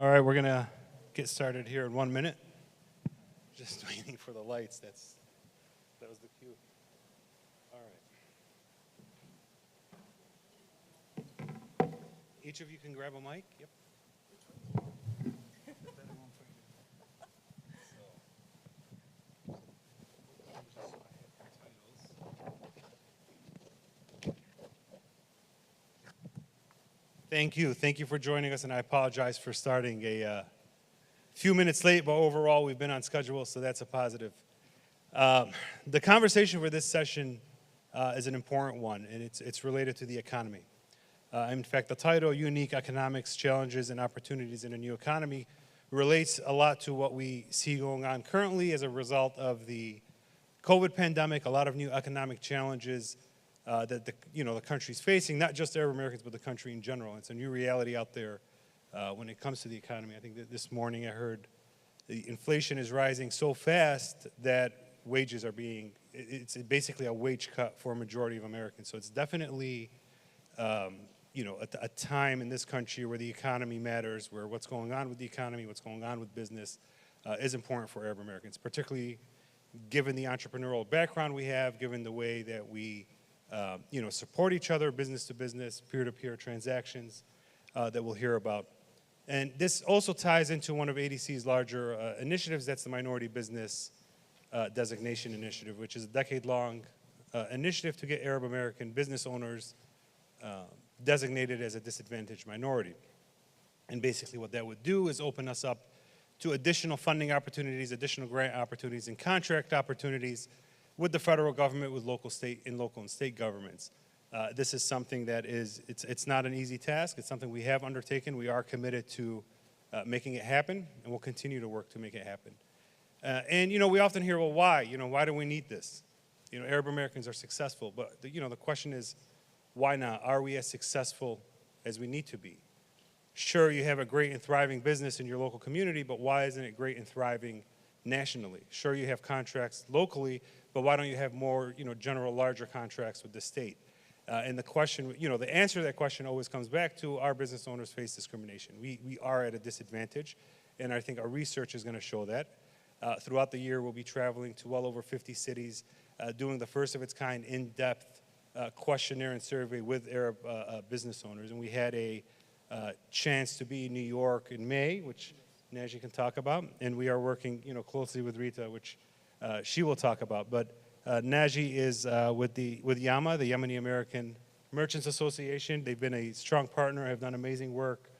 All right, we're going to get started here in 1 minute. Just waiting for the lights. That was the cue. All right. Each of you can grab a mic. Yep. Thank you. Thank you for joining us, and I apologize for starting a few minutes late, but overall we've been on schedule, so that's a positive. The conversation for this session is an important one, and it's related to the economy. In fact, the title, Unique Economics, Challenges and Opportunities in a New Economy, relates a lot to what we see going on currently as a result of the COVID pandemic, a lot of new economic challenges that the country's facing, not just Arab Americans, but the country in general. It's a new reality out there when it comes to the economy. I think that this morning I heard the inflation is rising so fast that wages are it's basically a wage cut for a majority of Americans. So it's definitely, a time in this country where the economy matters, where what's going on with the economy, what's going on with business is important for Arab Americans, particularly given the entrepreneurial background we have, given the way that we support each other, business to business, peer-to-peer transactions that we'll hear about. And this also ties into one of ADC's larger initiatives, that's the Minority Business Designation Initiative, which is a decade-long initiative to get Arab American business owners designated as a disadvantaged minority. And basically what that would do is open us up to additional funding opportunities, additional grant opportunities, and contract opportunities with the federal government, with local and state governments. This is something that it's not an easy task. It's something we have undertaken. We are committed to making it happen, and we'll continue to work to make it happen. And we often hear, well, why? Why do we need this? Arab Americans are successful, but the question is, why not? Are we as successful as we need to be? Sure, you have a great and thriving business in your local community, but why isn't it great and thriving nationally? Sure, you have contracts locally, but why don't you have more, general, larger contracts with the state? And the question, the answer to that question always comes back to our business owners face discrimination. We are at a disadvantage, and I think our research is going to show that. Throughout the year, we'll be traveling to well over 50 cities, doing the first of its kind in-depth questionnaire and survey with Arab business owners. And we had a chance to be in New York in May, which Naji can talk about, and we are working, closely with Rita, which she will talk about. But Naji is with YAMA, the Yemeni American Merchants Association. They've been a strong partner, have done amazing work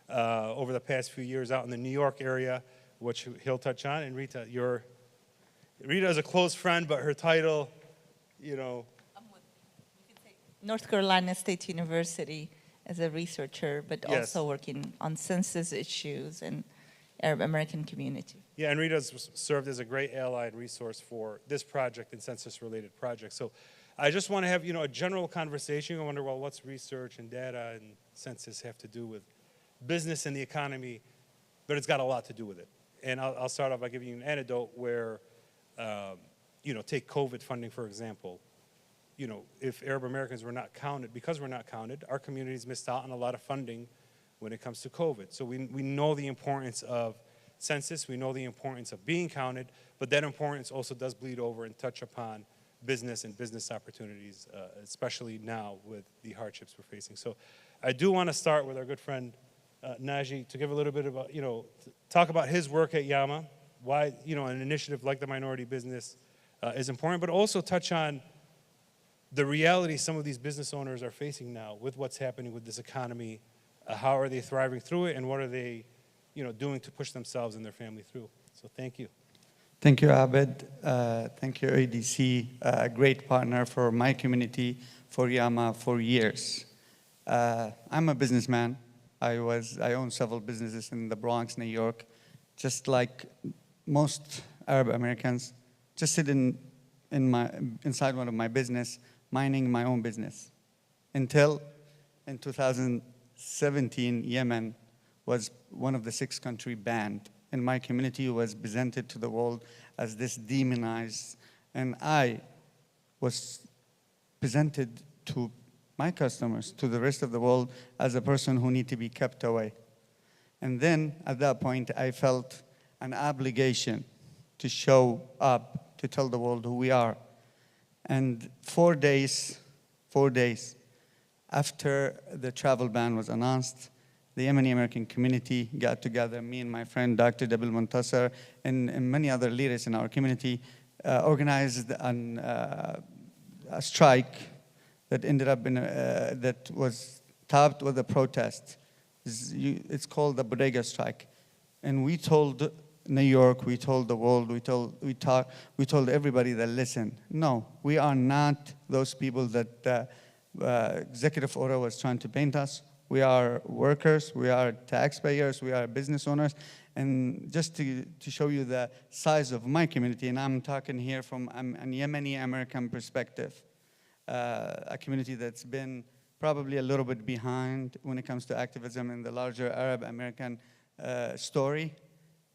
over the past few years out in the New York area, which he'll touch on. And Rita is a close friend, but her title, I'm with, we can say North Carolina State University as a researcher, but Yes. also working on census issues and Arab American community. Yeah, and Rita's served as a great ally and resource for this project and census-related projects. So I just want to have, a general conversation. I wonder, well, what's research and data and census have to do with business and the economy? But it's got a lot to do with it. And I'll start off by giving you an anecdote where, take COVID funding, for example. If Arab Americans were not counted, because we're not counted, our communities missed out on a lot of funding when it comes to COVID. So we know the importance of census, we know the importance of being counted, but that importance also does bleed over and touch upon business and business opportunities, especially now with the hardships we're facing. So I do want to start with our good friend Naji to give a little bit about, talk about his work at YAMA, why, an initiative like the Minority Business is important, but also touch on the reality some of these business owners are facing now with what's happening with this economy. How are they thriving through it, and what are they, doing to push themselves and their family through? So thank you. Thank you, Abed. Thank you, ADC, a great partner for my community, for YAMA, for years. I'm a businessman. I own several businesses in the Bronx, New York. Just like most Arab Americans, just sitting inside one of my business, minding my own business. Until in 2017, Yemen was one of the 6 countries banned. And my community was presented to the world as this demonized. And I was presented to my customers, to the rest of the world, as a person who needs to be kept away. And then at that point, I felt an obligation to show up, to tell the world who we are. And 4 days after the travel ban was announced, the Yemeni American community got together, me and my friend Dr. Dabil Muntasser, and many other leaders in our community, organized a strike that ended up that was topped with a protest. It's called the Bodega Strike. And we told New York, we told the world, we told everybody that, listen, no, we are not those people that executive order was trying to paint us. We are workers, we are taxpayers, we are business owners. And just to show you the size of my community, and I'm talking here from a Yemeni American perspective, a community that's been probably a little bit behind when it comes to activism in the larger Arab American story.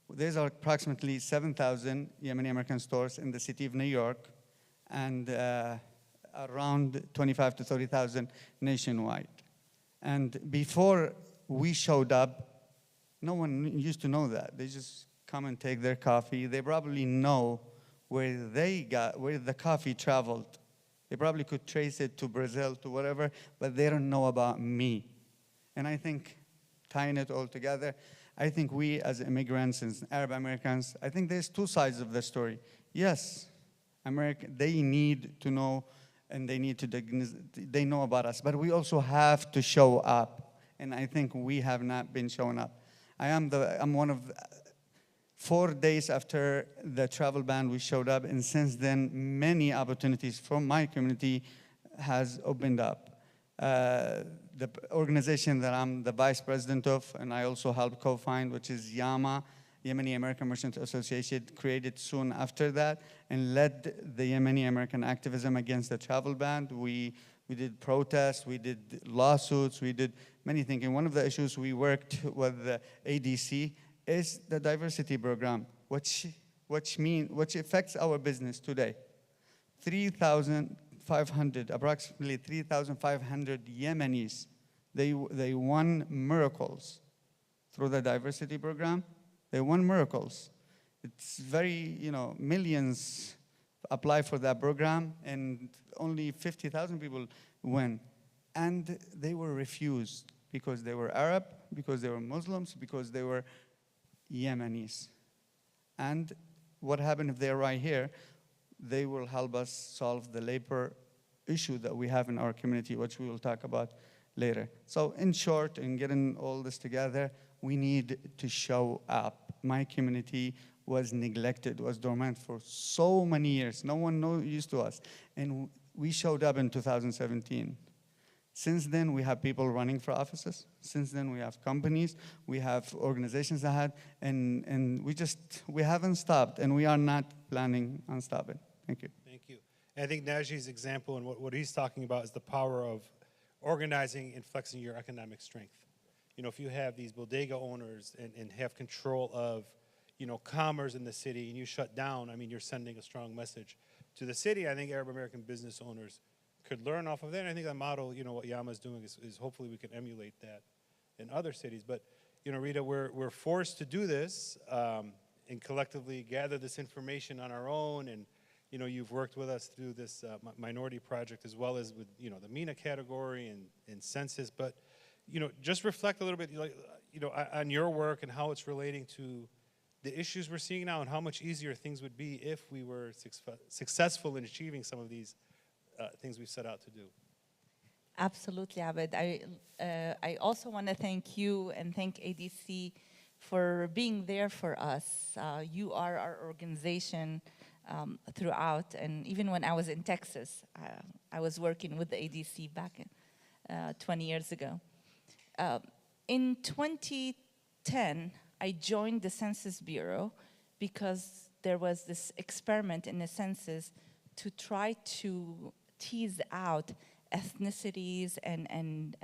There's approximately 7,000 Yemeni American stores in the city of New York, and around 25 to 30,000 nationwide. And before we showed up, no one used to know that. They just come and take their coffee. They probably know where the coffee traveled. They probably could trace it to Brazil, to whatever, but they don't know about me. And I think tying it all together, I think we as immigrants and Arab Americans, I think there's two sides of the story. Yes, they need to know, and they know about us, but we also have to show up. And I think we have not been showing up. I'm one of 4 days after the travel ban, we showed up, and since then, many opportunities from my community has opened up. The organization that I'm the vice president of, and I also helped co-found, which is YAMA, Yemeni American Merchant Association, created soon after that, and led the Yemeni American activism against the travel ban. We did protests, we did lawsuits, we did many things. And one of the issues we worked with the ADC is the diversity program, which affects our business today. 3,500, approximately 3,500 Yemenis, they won miracles through the diversity program. They won miracles. It's very, millions apply for that program, and only 50,000 people win. And they were refused because they were Arab, because they were Muslims, because they were Yemenis. And what happened if they're right here? They will help us solve the labor issue that we have in our community, which we will talk about later. So in short, in getting all this together, we need to show up. My community was neglected, was dormant for so many years. No one used to us. And we showed up in 2017. Since then, we have people running for offices. Since then, we have companies, we have organizations ahead, and we haven't stopped, and we are not planning on stopping. Thank you. Thank you. And I think Najee's example and what he's talking about is the power of organizing and flexing your economic strength. If you have these bodega owners and have control of, commerce in the city, and you shut down, you're sending a strong message to the city. I think Arab American business owners could learn off of that. And I think that model, what Yama is doing is hopefully we can emulate that in other cities. But, Rita, we're forced to do this and collectively gather this information on our own. And, you've worked with us through this minority project as well as with, the MENA category and census. But, just reflect a little bit, on your work and how it's relating to the issues we're seeing now and how much easier things would be if we were successful in achieving some of these things we've set out to do. Absolutely, Abed. I also want to thank you and thank ADC for being there for us. You are our organization throughout, and even when I was in Texas, I was working with the ADC back 20 years ago. In 2010, I joined the Census Bureau because there was this experiment in the census to try to tease out ethnicities and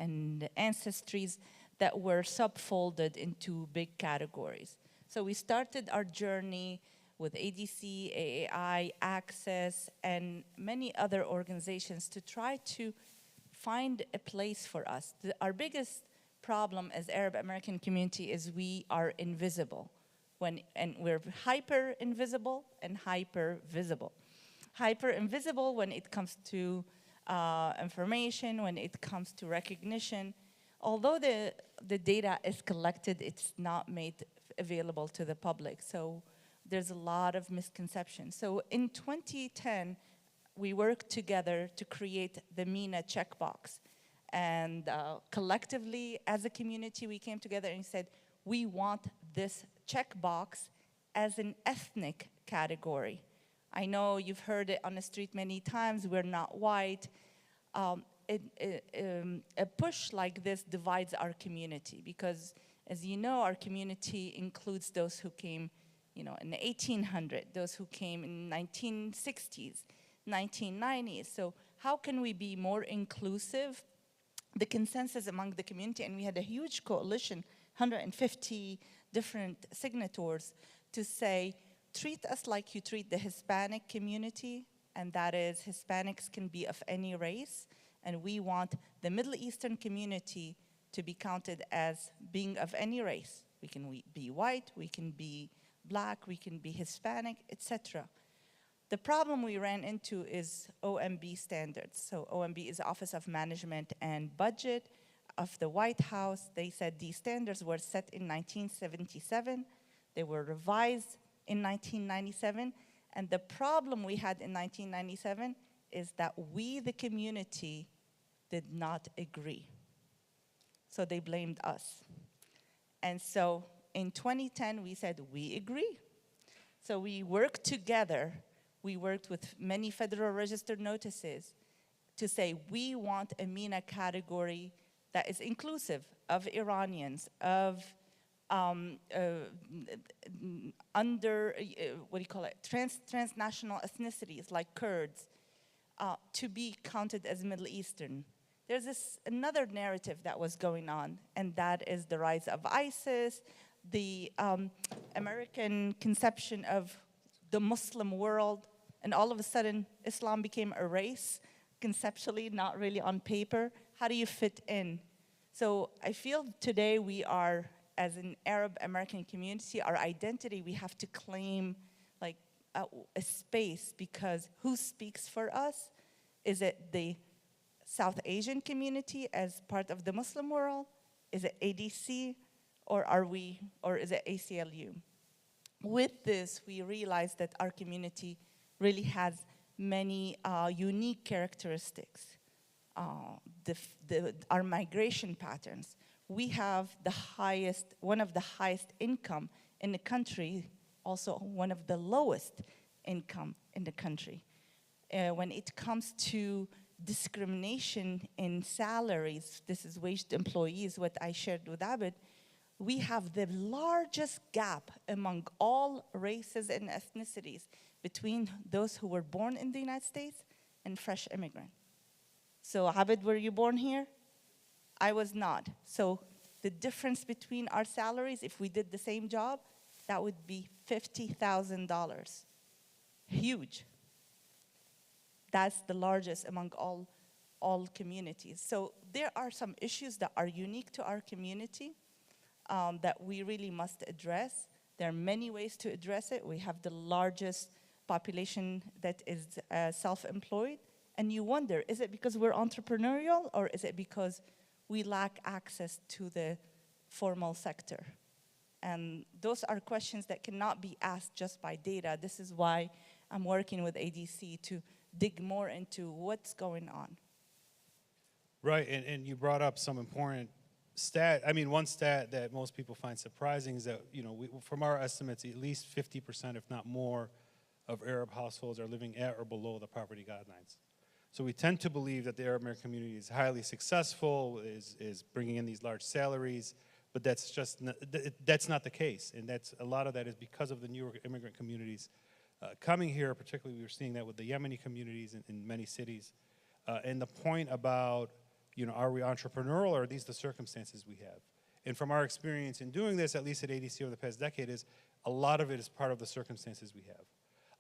ancestries that were subfolded into big categories. So we started our journey with ADC, AAI, Access, and many other organizations to try to find a place for us. Our biggest problem as Arab American community is we are invisible. And we're hyper invisible and hyper visible. Hyper invisible when it comes to information, when it comes to recognition. Although the data is collected, it's not made available to the public. So there's a lot of misconceptions. So in 2010, we worked together to create the MENA checkbox. And collectively, as a community, we came together and said, we want this checkbox as an ethnic category. I know you've heard it on the street many times, we're not white. A push like this divides our community because, as you know, our community includes those who came in the 1800s, those who came in the 1960s, 1990s. So how can we be more inclusive? The consensus among the community, and we had a huge coalition, 150 different signatories, to say, treat us like you treat the Hispanic community, and that is Hispanics can be of any race, and we want the Middle Eastern community to be counted as being of any race. We can be white, we can be black, we can be Hispanic, etc. The problem we ran into is OMB standards. So OMB is Office of Management and Budget of the White House. They said these standards were set in 1977. They were revised in 1997. And the problem we had in 1997 is that we, the community, did not agree. So they blamed us. And so in 2010, we said, we agree. So we worked together. We worked with many Federal Register notices to say we want a MENA category that is inclusive of Iranians, of transnational ethnicities like Kurds, to be counted as Middle Eastern. There's another narrative that was going on, and that is the rise of ISIS, the American conception of the Muslim world, and all of a sudden, Islam became a race, conceptually, not really on paper. How do you fit in? So I feel today we are, as an Arab American community, our identity, we have to claim like a space, because who speaks for us? Is it the South Asian community as part of the Muslim world? Is it ADC, or is it ACLU? With this, we realize that our community really has many unique characteristics. Our migration patterns. We have one of the highest income in the country, also one of the lowest income in the country. When it comes to discrimination in salaries, this is waged employees, what I shared with Abed, we have the largest gap among all races and ethnicities between those who were born in the United States and fresh immigrant. So Abed, were you born here? I was not. So the difference between our salaries, if we did the same job, that would be $50,000. Huge. That's the largest among all communities. So there are some issues that are unique to our community that we really must address. There are many ways to address it. We have the largest population that is self-employed. And you wonder, is it because we're entrepreneurial, or is it because we lack access to the formal sector? And those are questions that cannot be asked just by data. This is why I'm working with ADC to dig more into what's going on. Right, and you brought up some important stat. I mean, one stat that most people find surprising is that, from our estimates, at least 50%, if not more, of Arab households are living at or below the poverty guidelines. So we tend to believe that the Arab American community is highly successful, is bringing in these large salaries, but that's not the case. And a lot of that is because of the newer immigrant communities coming here. Particularly, we were seeing that with the Yemeni communities in many cities. And the point about, are we entrepreneurial, or are these the circumstances we have? And from our experience in doing this, at least at ADC over the past decade, is a lot of it is part of the circumstances we have.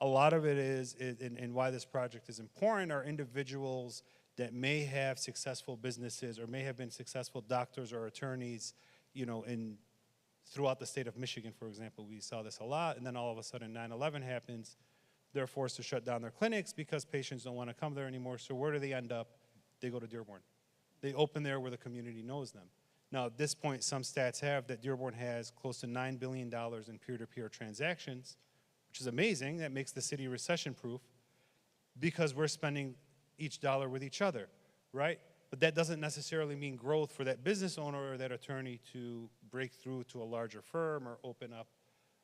A lot of it is, and why this project is important, are individuals that may have successful businesses or may have been successful doctors or attorneys, throughout the state of Michigan, for example. We saw this a lot, and then all of a sudden 9/11 happens. They're forced to shut down their clinics because patients don't want to come there anymore. So where do they end up? They go to Dearborn. They open there where the community knows them. Now, at this point, some stats have that Dearborn has close to $9 billion in peer-to-peer transactions, which is amazing. That makes the city recession-proof because we're spending each dollar with each other, right? But that doesn't necessarily mean growth for that business owner or that attorney to break through to a larger firm or open up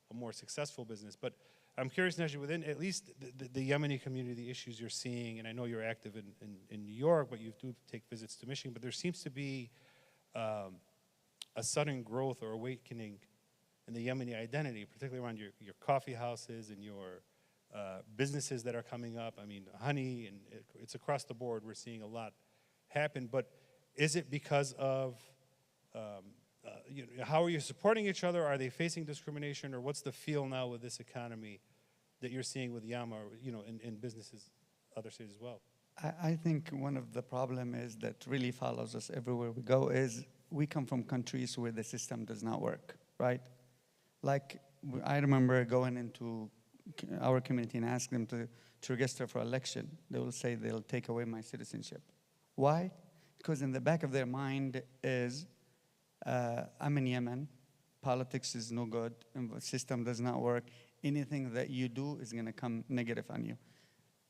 a more successful business. But I'm curious, Najee, within at least the Yemeni community, the issues you're seeing, and I know you're active in New York, but you do take visits to Michigan, but there seems to be a sudden growth or awakening in the Yemeni identity, particularly around your coffee houses and your businesses that are coming up. I mean, honey, and it's across the board. We're seeing a lot happen. But is it because of, how are you supporting each other? Are they facing discrimination? Or what's the feel now with this economy that you're seeing with Yama, in businesses, other cities as well? I think one of the problem is that really follows us everywhere we go is we come from countries where the system does not work, right? Like, I remember going into our community and ask them to register for election. They will say they'll take away my citizenship. Why? Because in the back of their mind is, I'm in Yemen, politics is no good, and the system does not work. Anything that you do is gonna come negative on you.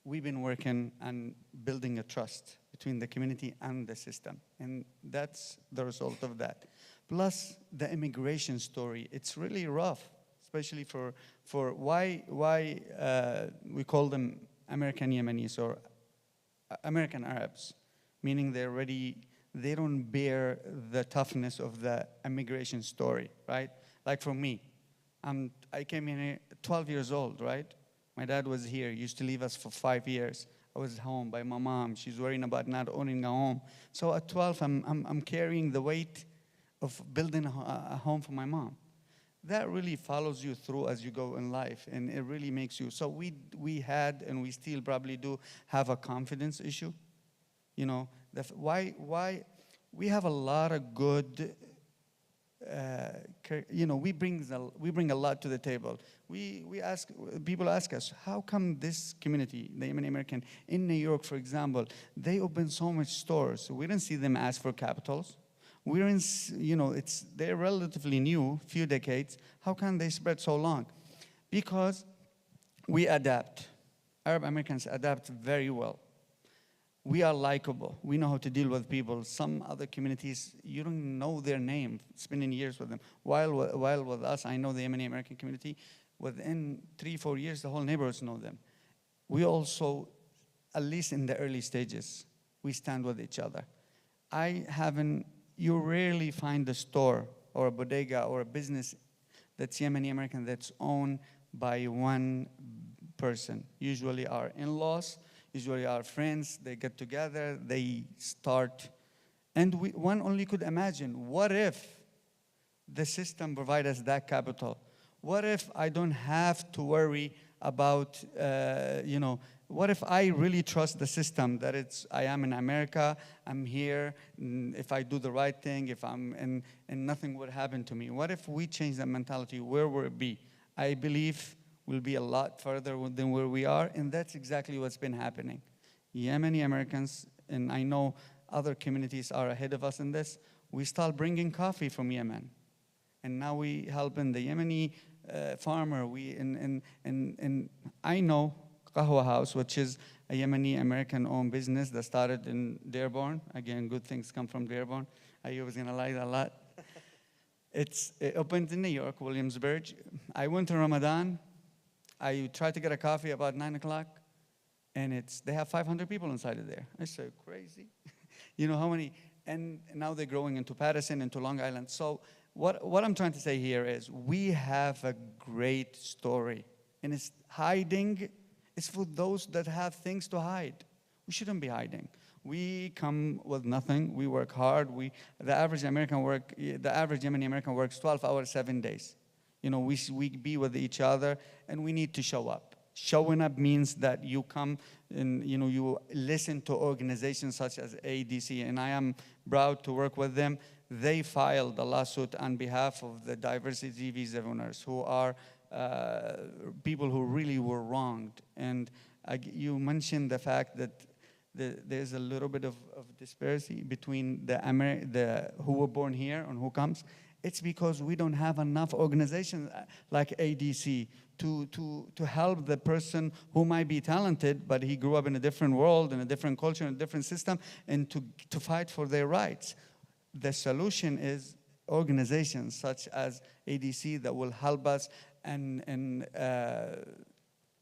We've been working on building a trust between the community and the system, and that's the result of that. Plus, the immigration story, it's really rough, especially for why we call them American Yemenis or American Arabs, meaning they don't bear the toughness of the immigration story, right? Like for me, I came in here 12 years old, right? My dad was here, used to leave us for 5 years. I was home by my mom. She's worrying about not owning a home. So at 12, I'm carrying the weight of building a home for my mom. That really follows you through as you go in life, and it really makes you. So we had, and we still probably do, have a confidence issue. Why we have a lot of good. We bring a lot to the table. People ask us, how come this community, the Yemeni American in New York, for example, they open so much stores? We didn't see them ask for capitals. They're relatively new, few decades. How can they spread so long? Because we adapt. Arab Americans adapt very well. We are likable. We know how to deal with people. Some other communities, you don't know their name, spending years with them. While with us, I know the Yemeni American community. Within 3-4 years, the whole neighborhoods know them. We also, at least in the early stages, we stand with each other. You rarely find a store or a bodega or a business that's Yemeni American that's owned by one person. Usually our in-laws, usually our friends, they get together, they start. And one only could imagine, what if the system provides us that capital? What if I don't have to worry about, what if I really trust the system that I am in America, I'm here, if I do the right thing, and nothing would happen to me? What if we change that mentality? Where would it be? I believe we'll be a lot further than where we are, and that's exactly what's been happening. Yemeni Americans, and I know other communities are ahead of us in this, we start bringing coffee from Yemen. And now we helping the Yemeni farmer. And I know Qahwa House, which is a Yemeni American-owned business that started in Dearborn. Again, good things come from Dearborn. I was gonna like that a lot. It opened in New York, Williamsburg. I went to Ramadan. I tried to get a coffee about 9 o'clock, and they have 500 people inside of there. I said, crazy. You know how many? And now they're growing into Patterson, into Long Island. So what I'm trying to say here is we have a great story, and it's hiding. It's for those that have things to hide. We shouldn't be hiding. We come with nothing. We work hard. The average Yemeni American works 12 hours, 7 days. We be with each other, and we need to show up. Showing up means that you come and you listen to organizations such as ADC, and I am proud to work with them. They filed a lawsuit on behalf of the diversity visa owners who are people who really were wronged. And you mentioned the fact that there's a little bit of disparity between the who were born here and who comes. It's because we don't have enough organizations like ADC to help the person who might be talented, but he grew up in a different world, in a different culture, in a different system, and to fight for their rights. The solution is organizations such as ADC that will help us and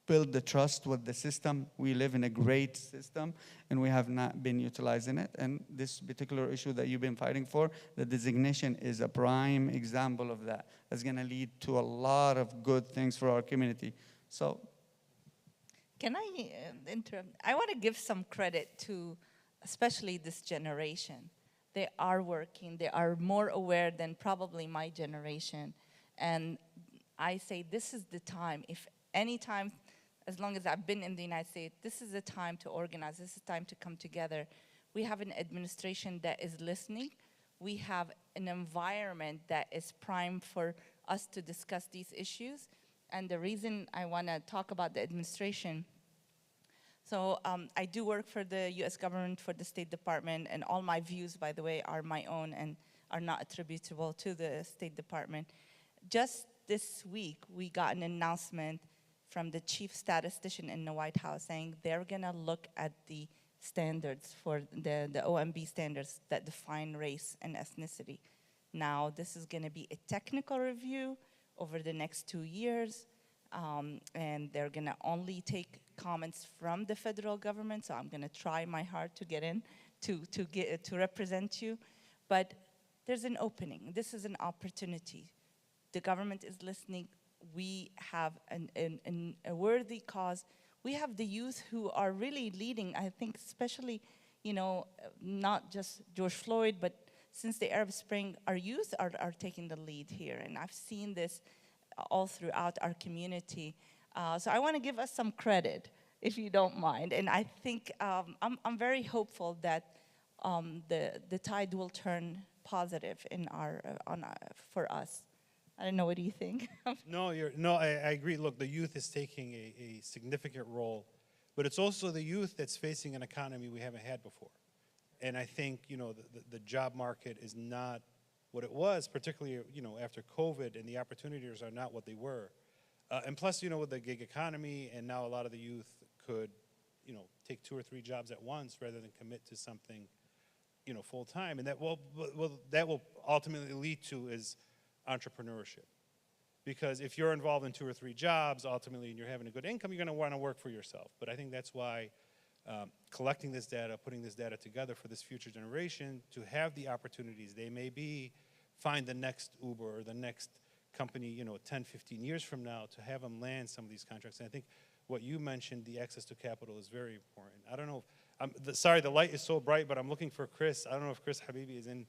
build the trust with the system. We live in a great system, and we have not been utilizing it. And this particular issue that you've been fighting for, the designation is a prime example of that. It's going to lead to a lot of good things for our community. So, Can I interrupt? I want to give some credit to especially this generation. They are working. They are more aware than probably my generation. And I say this is the time. If any time, as long as I've been in the United States, this is the time to organize. This is the time to come together. We have an administration that is listening. We have an environment that is primed for us to discuss these issues. And the reason I want to talk about the administration, so I do work for the US government, for the State Department, and all my views, by the way, are my own and are not attributable to the State Department. Just this week, we got an announcement from the chief statistician in the White House saying they're gonna look at the standards for the OMB standards that define race and ethnicity. Now, this is gonna be a technical review over the next 2 years, and they're gonna only take comments from the federal government, so I'm gonna try my hard to get in to represent you. But there's an opening. This is an opportunity. The government is listening. We have a worthy cause. We have the youth who are really leading, I think, especially, not just George Floyd, but since the Arab Spring, our youth are taking the lead here. And I've seen this all throughout our community. So I want to give us some credit, if you don't mind. And I think I'm very hopeful that the tide will turn positive for us. I don't know, what do you think? I agree. Look, the youth is taking a significant role, but it's also the youth that's facing an economy we haven't had before. And I think, the job market is not what it was, particularly, after COVID, and the opportunities are not what they were. And plus, with the gig economy, and now a lot of the youth could, take 2 or 3 jobs at once rather than commit to something, full time. And that will ultimately lead to is entrepreneurship. Because if you're involved in 2 or 3 jobs, ultimately, and you're having a good income, you're going to want to work for yourself. But I think that's why collecting this data, putting this data together for this future generation to have the opportunities they may find the next Uber or the next company, 10, 15 years from now, to have them land some of these contracts. And I think what you mentioned, the access to capital, is very important. I don't know, sorry, the light is so bright, but I'm looking for Chris. I don't know if Chris Habibi is in.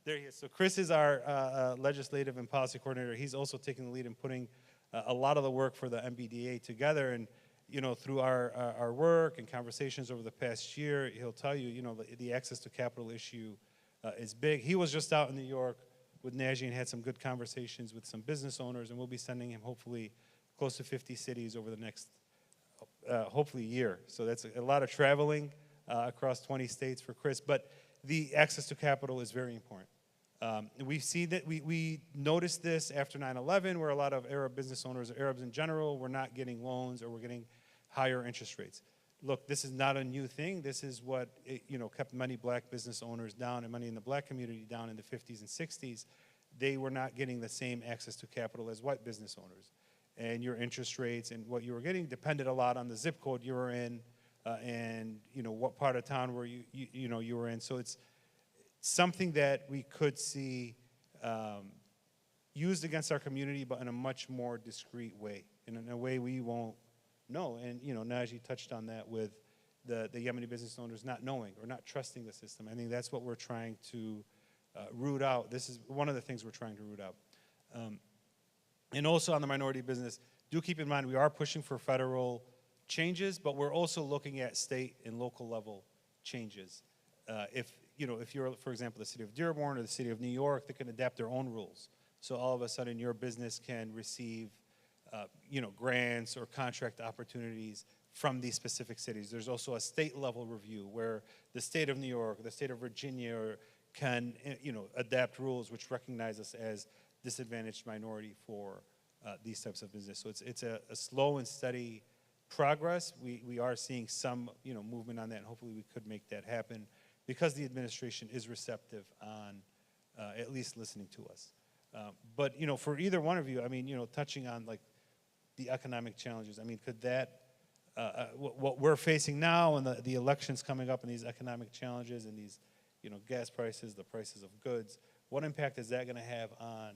There he is. So Chris is our legislative and policy coordinator. He's also taking the lead in putting a lot of the work for the MBDA together. And through our work and conversations over the past year, he'll tell you, the access to capital issue is big. He was just out in New York with Naji and had some good conversations with some business owners, and we'll be sending him hopefully close to 50 cities over the next, hopefully, year. So that's a lot of traveling across 20 states for Chris. But the access to capital is very important. We see that we noticed this after 9/11, where a lot of Arab business owners, or Arabs in general, were not getting loans or were getting higher interest rates. Look, this is not a new thing. This is what kept many black business owners down and many in the black community down in the 50s and 60s. They were not getting the same access to capital as white business owners. And your interest rates and what you were getting depended a lot on the zip code you were in and what part of town were you were in. So it's something that we could see used against our community, but in a much more discreet way, in a way we won't know. And Naji touched on that with the Yemeni business owners not knowing or not trusting the system. I think that's what we're trying to root out. This is one of the things we're trying to root out. And also on the minority business, do keep in mind we are pushing for federal changes, but we're also looking at state and local level changes. If you're, for example, the city of Dearborn or the city of New York, they can adapt their own rules. So all of a sudden, your business can receive, grants or contract opportunities from these specific cities. There's also a state level review where the state of New York, the state of Virginia can, adapt rules which recognize us as disadvantaged minority for these types of business. So it's a slow and steady progress. We are seeing some, movement on that, and hopefully we could make that happen because the administration is receptive on at least listening to us. But, for either one of you, I mean, touching on like the economic challenges, I mean, could that, what we're facing now and the elections coming up and these economic challenges and these, gas prices, the prices of goods, what impact is that going to have on,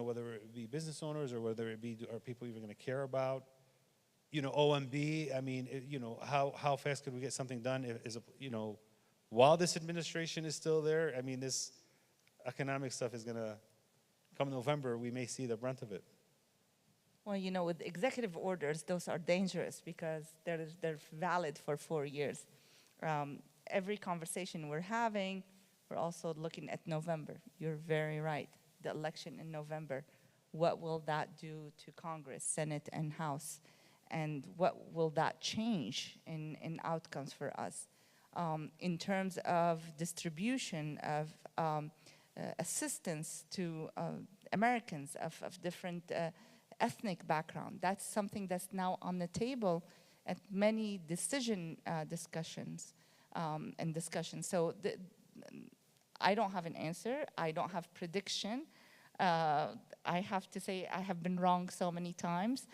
whether it be business owners or whether it be, are people even going to care about, OMB? I mean, how fast could we get something done while this administration is still there? I mean, this economic stuff is going to, come November, we may see the brunt of it. Well, with executive orders, those are dangerous because they're valid for 4 years. Every conversation we're having, we're also looking at November. You're very right. The election in November. What will that do to Congress, Senate, and House? And what will that change in outcomes for us? In terms of distribution of assistance to Americans of different ethnic background, that's something that's now on the table at many discussions. So I don't have an answer. I don't have prediction. I have to say I have been wrong so many times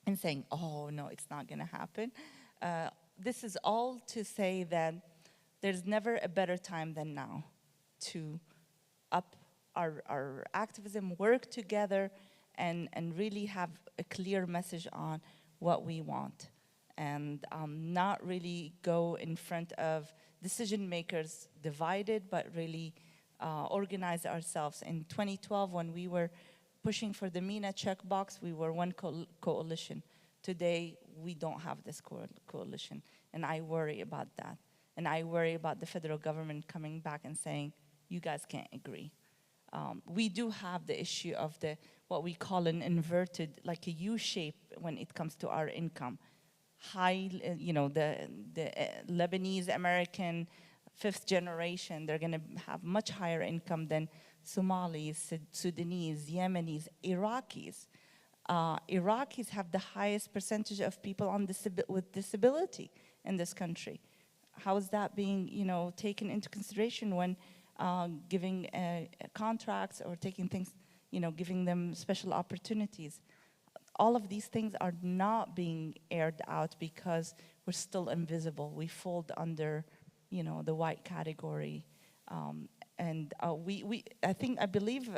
in saying, oh, no, it's not going to happen. This is all to say that there's never a better time than now to up our activism, work together, and really have a clear message on what we want. And not really go in front of decision makers divided, but really organize ourselves. In 2012, when we were pushing for the MENA checkbox, we were one coalition. Today, we don't have this coalition, and I worry about that. And I worry about the federal government coming back and saying, you guys can't agree. We do have the issue of what we call an inverted, like a U shape when it comes to our income. High, the Lebanese American 5th generation, they're going to have much higher income than Somalis, Sudanese, Yemenis, Iraqis. Iraqis have the highest percentage of people with disability in this country. How is that being, taken into consideration when giving contracts or taking things, giving them special opportunities? All of these things are not being aired out because we're still invisible. We fold under, the white category. I believe,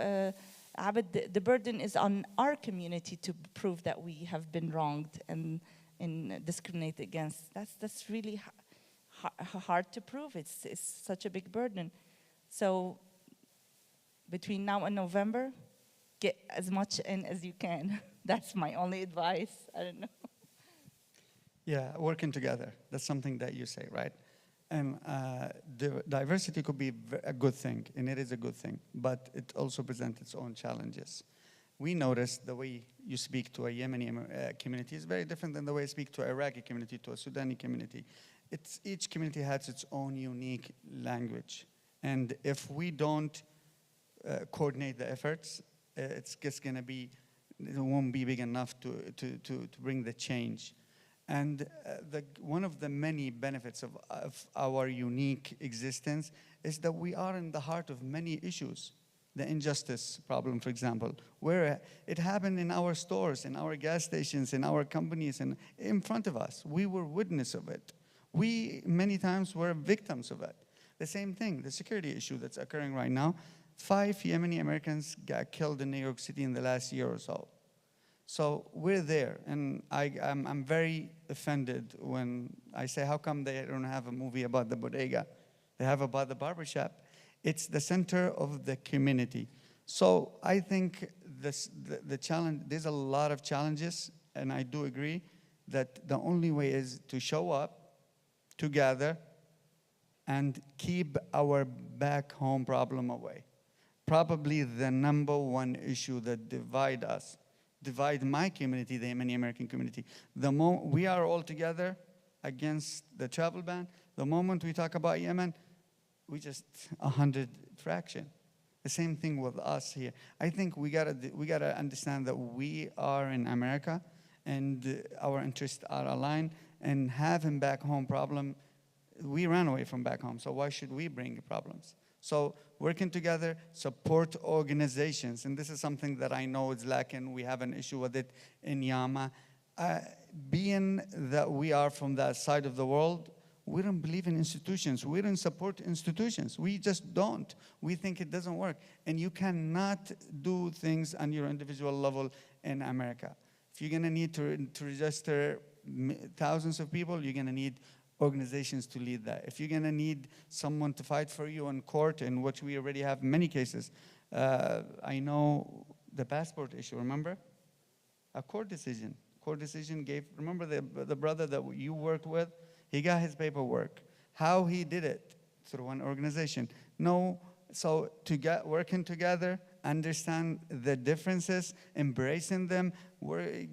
Abed, the burden is on our community to prove that we have been wronged and discriminated against. That's really hard to prove. It's such a big burden. So between now and November, get as much in as you can. That's my only advice. I don't know. Yeah, working together. That's something that you say, right? And diversity could be a good thing, and it is a good thing, but it also presents its own challenges. We noticed the way you speak to a Yemeni community is very different than the way you speak to an Iraqi community, to a Sudani community. Each community has its own unique language. And if we don't coordinate the efforts, it's just going to be, it won't be big enough to bring the change. And one of the many benefits of our unique existence is that we are in the heart of many issues. The injustice problem, for example, where it happened in our stores, in our gas stations, in our companies, and in front of us. We were witness of it. We, many times, were victims of it. The same thing, the security issue that's occurring right now. 5 Yemeni Americans got killed in New York City in the last year or so. So we're there, and I'm very offended when I say, how come they don't have a movie about the bodega? They have about the barbershop. It's the center of the community. So I think the challenge, there's a lot of challenges, and I do agree that the only way is to show up together and keep our back home problem away. Probably the number one issue that divide my community, the Yemeni American community. We are all together against the travel ban. The moment we talk about Yemen, we just 100 fraction. The same thing with us here. I think we gotta understand that we are in America and our interests are aligned, and having back home problem, we ran away from back home, so why should we bring problems? So working together, support organizations, and this is something that I know is lacking. We have an issue with it in Yama. Being that we are from that side of the world, we don't believe in institutions. We don't support institutions. We just don't. We think it doesn't work. And you cannot do things on your individual level in America. If you're gonna need to register thousands of people, you're gonna need organizations to lead that. If you're gonna need someone to fight for you in court, in which we already have many cases, I know the passport issue, remember? A court decision. Court decision gave, remember the brother that you worked with? He got his paperwork. How he did it? Through an organization. No, so working together, understand the differences, embracing them, we're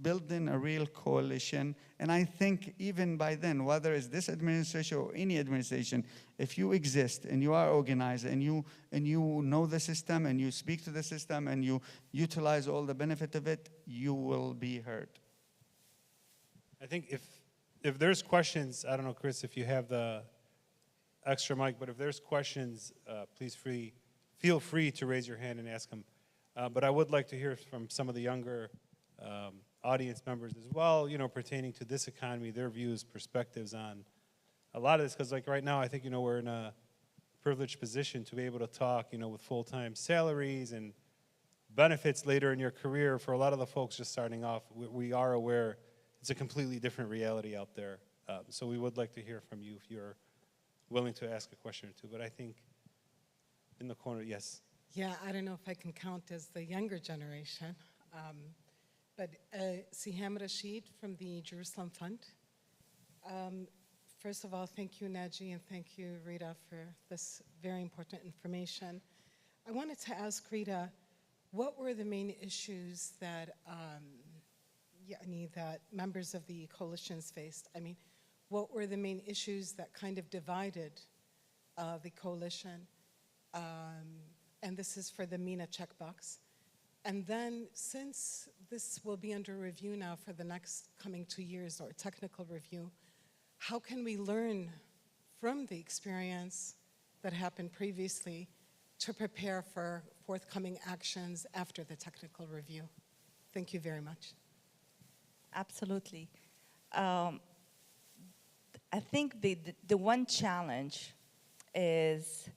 building a real coalition. And I think even by then, whether it's this administration or any administration, if you exist and you are organized and you know the system and you speak to the system and you utilize all the benefit of it, you will be heard. I think if there's questions, I don't know, Chris, if you have the extra mic, but if there's questions, please feel free to raise your hand and ask them. But I would like to hear from some of the younger audience members as well, you know, pertaining to this economy, their views, perspectives on a lot of this. Because like right now, I think, you know, we're in a privileged position to be able to talk, you know, with full-time salaries and benefits later in your career. For a lot of the folks just starting off, we are aware it's a completely different reality out there. So we would like to hear from you if you're willing to ask a question or two. But I think in the corner, yes. Yeah, I don't know if I can count as the younger generation. But Siham Rashid from the Jerusalem Fund. First of all, thank you, Naji, and thank you, Rita, for this very important information. I wanted to ask Rita, what were the main issues that, that members of the coalitions faced? I mean, what were the main issues that kind of divided the coalition? And this is for the MENA checkbox. And then, since this will be under review now for the next coming 2 years, or technical review, how can we learn from the experience that happened previously to prepare for forthcoming actions after the technical review? Thank you very much. Absolutely. I think the one challenge is,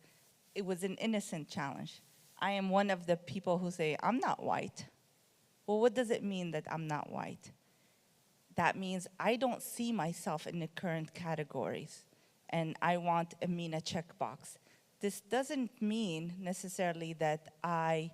it was an innocent challenge. I am one of the people who say, I'm not white. Well, what does it mean that I'm not white? That means I don't see myself in the current categories, and I want a MENA checkbox. This doesn't mean necessarily that I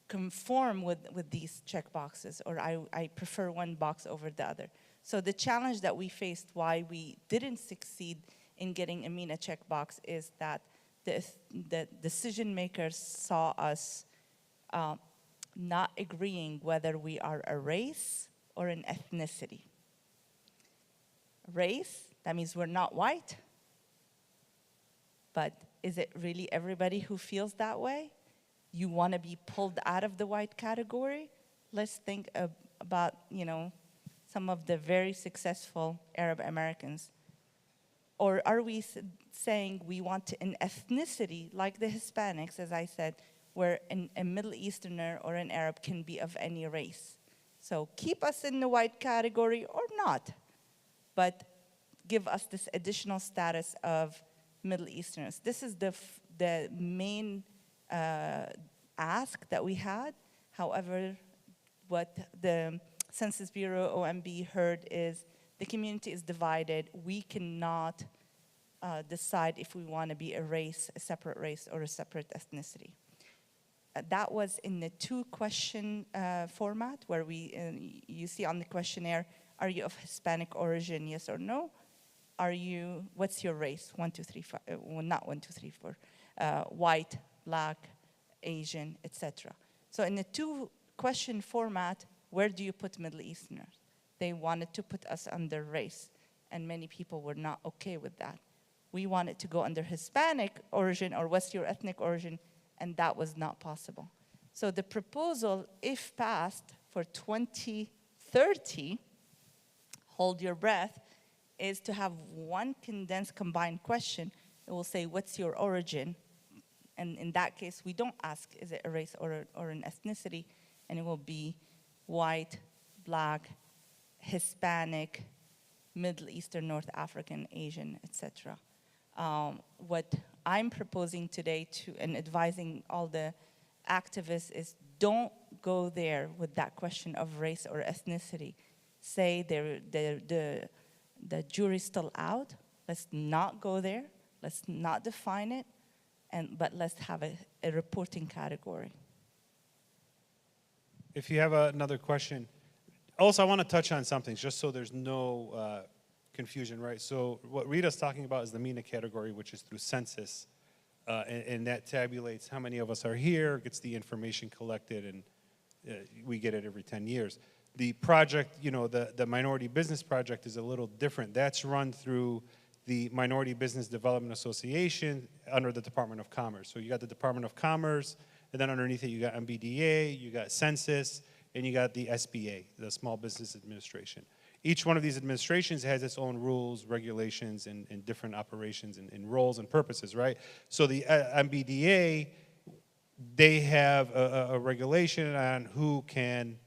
conform with these checkboxes, or I prefer one box over the other. So the challenge that we faced, why we didn't succeed in getting a MENA checkbox, is that the decision makers saw us not agreeing whether we are a race or an ethnicity. Race, that means we're not white. But is it really everybody who feels that way? You want to be pulled out of the white category? Let's think about, you know, some of the very successful Arab Americans. Or are we saying we want an ethnicity like the Hispanics, as I said, where a Middle Easterner or an Arab can be of any race? So keep us in the white category or not, but give us this additional status of Middle Easterners. This is the main ask that we had. However, what the Census Bureau, OMB, heard is the community is divided. We cannot decide if we want to be a race, a separate race, or a separate ethnicity. That was in the two-question format, where you see on the questionnaire Are you of Hispanic origin, yes or no? What's your race? 1, 2, 3, 4, well, not 1, 2, 3, 4. White, black, Asian, etc. So in the 2-question format, where do you put Middle Easterners? They wanted to put us under race, and many people were not okay with that. We wanted to go under Hispanic origin or what's your ethnic origin, and that was not possible. So the proposal, if passed for 2030, hold your breath, is to have one condensed combined question. It will say, what's your origin? And in that case, we don't ask, is it a race or an ethnicity? And it will be white, black, Hispanic, Middle Eastern, North African, Asian, etc. What I'm proposing today and advising all the activists is don't go there with that question of race or ethnicity. Say the jury's still out. Let's not go there. Let's not define it. But let's have a reporting category. If you have another question. Also, I want to touch on something, just so there's no confusion, right? So what Rita's talking about is the MENA category, which is through census. And that tabulates how many of us are here, gets the information collected, and we get it every 10 years. The project, you know, the Minority Business Project is a little different. That's run through the Minority Business Development Association under the Department of Commerce. So you got the Department of Commerce, and then underneath it you got MBDA, you got Census, and you got the SBA, the Small Business Administration. Each one of these administrations has its own rules, regulations, and different operations and roles and purposes, right? So the MBDA, they have a regulation on who can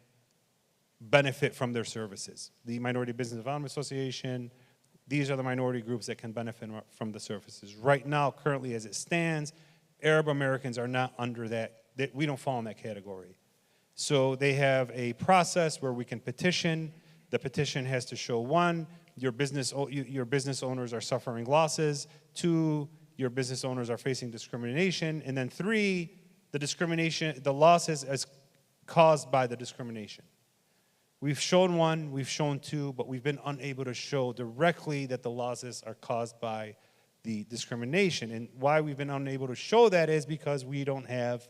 benefit from their services. The Minority Business Development Association, these are the minority groups that can benefit from the services. Right now, currently as it stands, Arab Americans are not under that, we don't fall in that category. So they have a process where we can petition. The petition has to show, 1, your business owners are suffering losses, 2, your business owners are facing discrimination, and then 3, the losses is caused by the discrimination. We've shown 1, we've shown 2, but we've been unable to show directly that the losses are caused by the discrimination. And why we've been unable to show that is because we don't have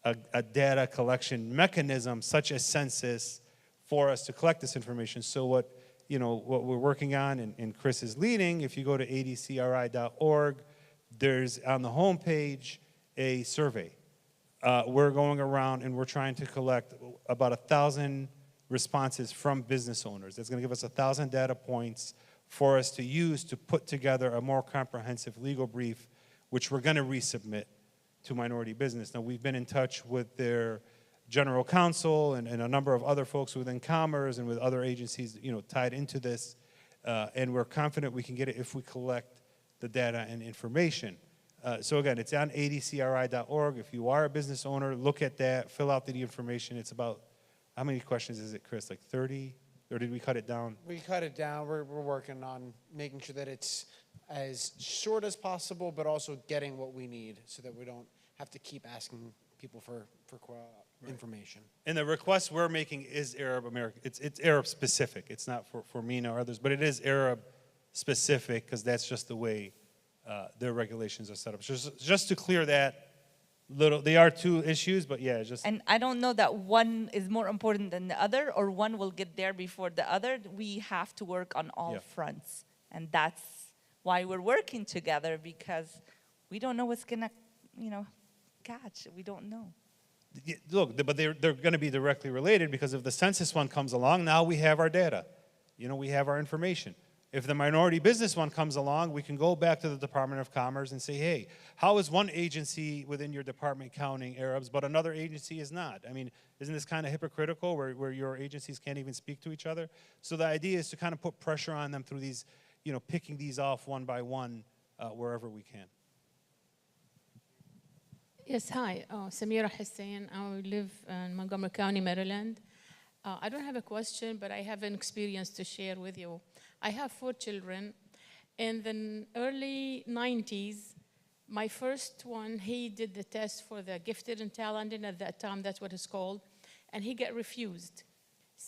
a data collection mechanism such as census for us to collect this information. So what we're working on, and Chris is leading, if you go to adcri.org, there's on the homepage a survey. We're going around and we're trying to collect about 1,000 responses from business owners. That's going to give us 1,000 data points for us to use to put together a more comprehensive legal brief, which we're going to resubmit to Minority Business. Now, we've been in touch with their general counsel and a number of other folks within Commerce and with other agencies, tied into this, and we're confident we can get it if we collect the data and information. So again, it's on adcri.org. If you are a business owner, look at that, fill out the information. It's about, how many questions is it, Chris? Like 30? Or did we cut it down? We cut it down. We're working on making sure that it's as short as possible, but also getting what we need so that we don't have to keep asking people for information. And the request we're making is Arab American. It's Arab specific. It's not for MENA or others, but it is Arab specific because that's just the way their regulations are set up. Just to clear that little, they are 2 issues, but yeah, just. And I don't know that one is more important than the other, or one will get there before the other. We have to work on all fronts, and that's why we're working together, because we don't know what's gonna, catch. We don't know. Look, but they're going to be directly related, because if the census one comes along, now we have our data. We have our information. If the minority business one comes along, we can go back to the Department of Commerce and say, hey, how is one agency within your department counting Arabs, but another agency is not? I mean, isn't this kind of hypocritical where your agencies can't even speak to each other? So the idea is to kind of put pressure on them through these, picking these off one by one wherever we can. Yes, hi. Samira Hussein. I live in Montgomery County, Maryland. I don't have a question, but I have an experience to share with you. I have 4 children. In the early 90s, my first one, he did the test for the gifted and talented. At that time, that's what it's called. And he got refused.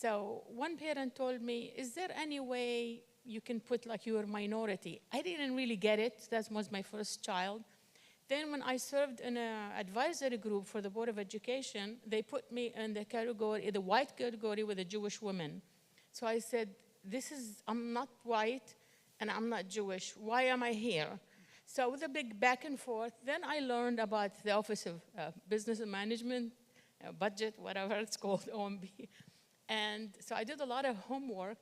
So one parent told me, is there any way you can put like your minority? I didn't really get it. That was my first child. Then when I served in an advisory group for the Board of Education, they put me in the category, the white category with a Jewish woman. So I said, I'm not white and I'm not Jewish. Why am I here? So with a big back and forth, then I learned about the Office of Business and Management, budget, whatever it's called, OMB. And so I did a lot of homework.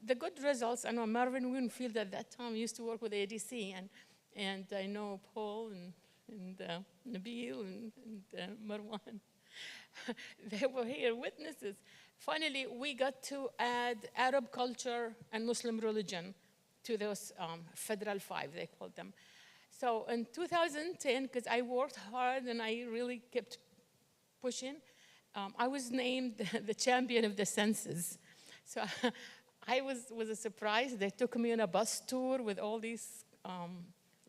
The good results, I know Marvin Winfield at that time used to work with ADC, and I know Paul and Nabil and Marwan. They were here witnesses. Finally, we got to add Arab culture and Muslim religion to those federal 5, they called them. So in 2010, because I worked hard and I really kept pushing, I was named the champion of the census. So I was a surprise. They took me on a bus tour with all these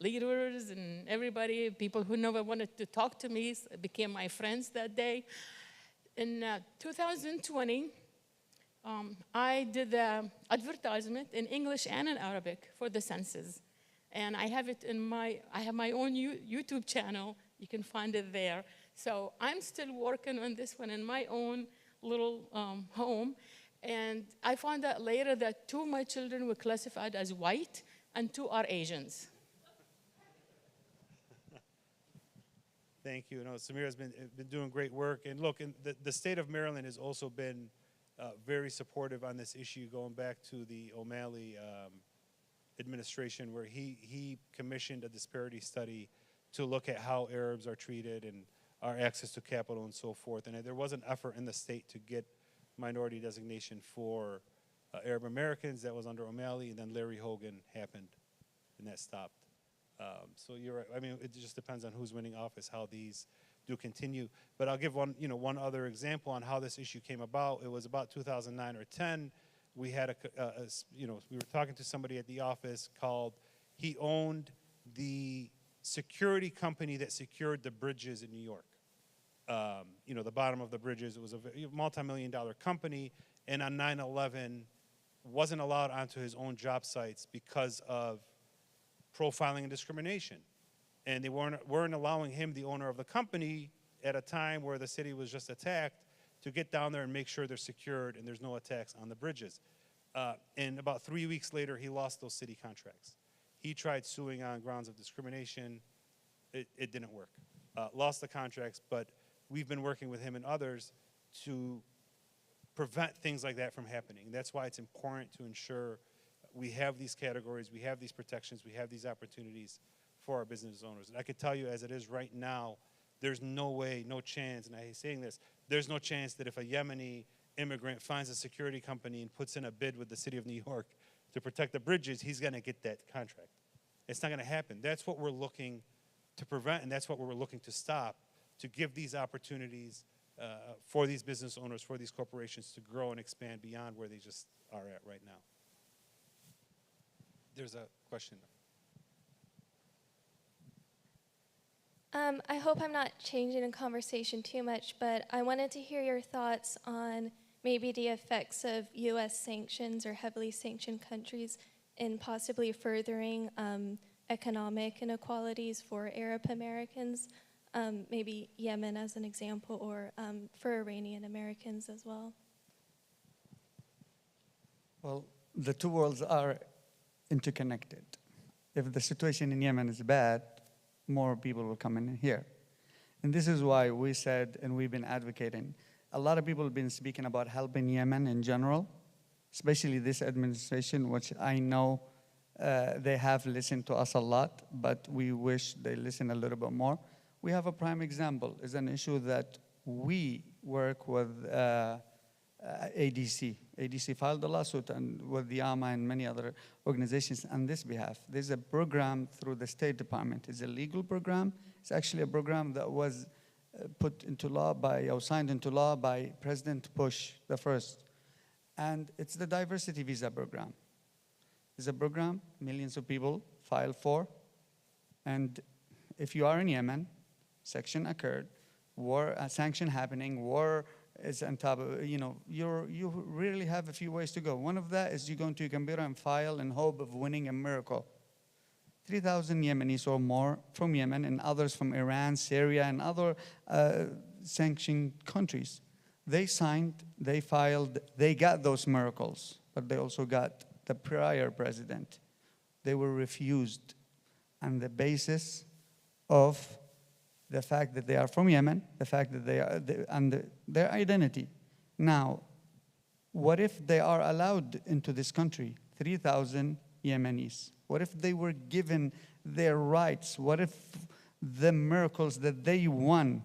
leaders and everybody, people who never wanted to talk to me became my friends that day. In 2020, I did the advertisement in English and in Arabic for the census. And I have it I have my own YouTube channel. You can find it there. So I'm still working on this one in my own little home. And I found out later that 2 of my children were classified as white and 2 are Asians. Thank you. Samira has been doing great work. And look, the state of Maryland has also been very supportive on this issue, going back to the O'Malley administration, where he commissioned a disparity study to look at how Arabs are treated and our access to capital and so forth. And there was an effort in the state to get minority designation for Arab Americans. That was under O'Malley, and then Larry Hogan happened, and that stopped. So you're right. I mean, it just depends on who's winning office, how these do continue. But I'll give one other example on how this issue came about. It was about 2009 or 10. We had we were talking to somebody at the office he owned the security company that secured the bridges in New York. The bottom of the bridges. It was a multi-million-dollar company, and on 9/11 wasn't allowed onto his own job sites because of profiling and discrimination. And they weren't allowing him, the owner of the company, at a time where the city was just attacked, to get down there and make sure they're secured and there's no attacks on the bridges. And about 3 weeks later, he lost those city contracts. He tried suing on grounds of discrimination. It didn't work. Lost the contracts, but we've been working with him and others to prevent things like that from happening. That's why it's important to ensure we have these categories, we have these protections, we have these opportunities for our business owners. And I can tell you, as it is right now, there's no way, no chance, and I hate saying this, there's no chance that if a Yemeni immigrant finds a security company and puts in a bid with the city of New York to protect the bridges, he's gonna get that contract. It's not gonna happen. That's what we're looking to prevent, and that's what we're looking to stop, to give these opportunities for these business owners, for these corporations to grow and expand beyond where they just are at right now. There's a question. I hope I'm not changing the conversation too much, but I wanted to hear your thoughts on maybe the effects of U.S. sanctions or heavily sanctioned countries in possibly furthering economic inequalities for Arab Americans, maybe Yemen as an example, or for Iranian Americans as well. Well, the two worlds are interconnected. If the situation in Yemen is bad, more people will come in here. And this is why we said, and we've been advocating, a lot of people have been speaking about helping Yemen in general, especially this administration, which I know they have listened to us a lot, but we wish they listen a little bit more. We have a prime example. It's an issue that we work with ADC. ADC filed a lawsuit with the AMA and many other organizations on this behalf. There's a program through the State Department. It's a legal program. It's actually a program that was put into law or signed into law by President Bush the first. And it's the diversity visa program. It's a program millions of people file for. And if you are in Yemen, section occurred, war, sanction happening, war is on top of, you really have a few ways to go. One of that is you go into your computer and file in hope of winning a miracle. 3,000 Yemenis or more from Yemen and others from Iran, Syria, and other sanctioned countries. They signed, they filed, they got those miracles, but they also got the prior president. They were refused on the basis of the fact that they are from Yemen, the fact that they are, and their identity. Now, what if they are allowed into this country, 3,000 Yemenis? What if they were given their rights? What if the miracles that they won,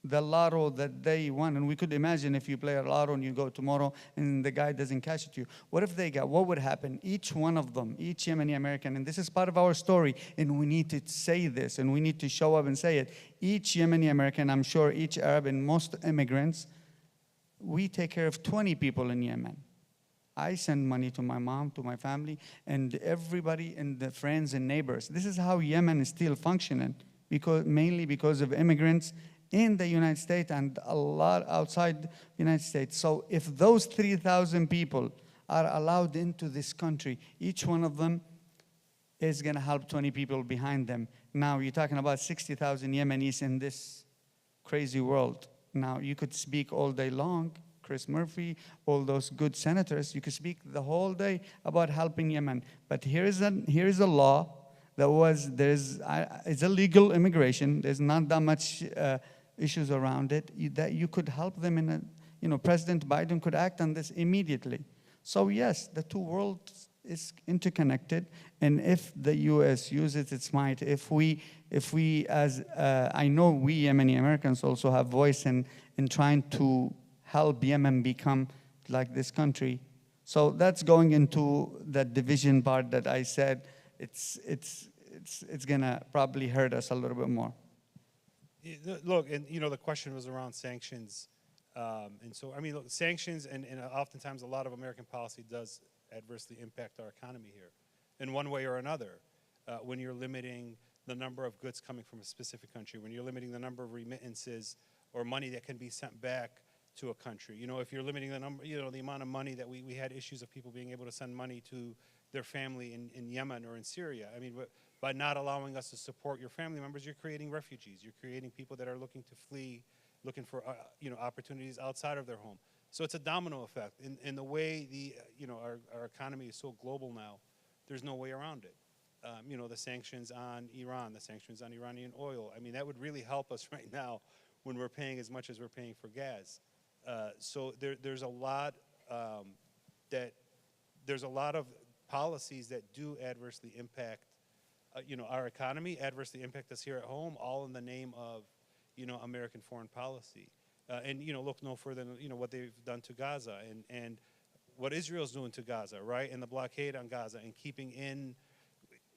the lotto that they won, and we could imagine if you play a lotto and you go tomorrow and the guy doesn't cash it you. What if they got, what would happen? Each one of them, each Yemeni American, and this is part of our story, and we need to say this, and we need to show up and say it. Each Yemeni American, I'm sure each Arab and most immigrants, we take care of 20 people in Yemen. I send money to my mom, to my family, and everybody and the friends and neighbors. This is how Yemen is still functioning, mainly because of immigrants in the United States and a lot outside the United States. So if those 3,000 people are allowed into this country, each one of them is going to help 20 people behind them. Now you're talking about 60,000 Yemenis in this crazy world. Now you could speak all day long, Chris Murphy, all those good senators, you could speak the whole day about helping Yemen. But here is a law that it's a legal immigration. There's not that much issues around it, that you could help them President Biden could act on this immediately. So yes, the two worlds is interconnected, and if the U.S. uses its might, if we I know we Yemeni Americans also have voice in trying to help Yemen become like this country. So that's going into that division part that I said, it's gonna probably hurt us a little bit more. Look, and the question was around sanctions, and so I mean, look, sanctions and oftentimes a lot of American policy does adversely impact our economy here, in one way or another. When you're limiting the number of goods coming from a specific country, when you're limiting the number of remittances or money that can be sent back to a country, if you're limiting the number, the amount of money that we had issues of people being able to send money to their family in Yemen or in Syria. I mean, by not allowing us to support your family members, you're creating refugees. You're creating people that are looking to flee, looking for opportunities outside of their home. So it's a domino effect. In the way our economy is so global now, there's no way around it. The sanctions on Iran, the sanctions on Iranian oil. I mean, that would really help us right now when we're paying as much as we're paying for gas. So there's a lot of policies that do adversely impact our economy, adversely impact us here at home, all in the name of American foreign policy. And look no further than what they've done to Gaza and what Israel's doing to Gaza, right? And the blockade on Gaza and keeping in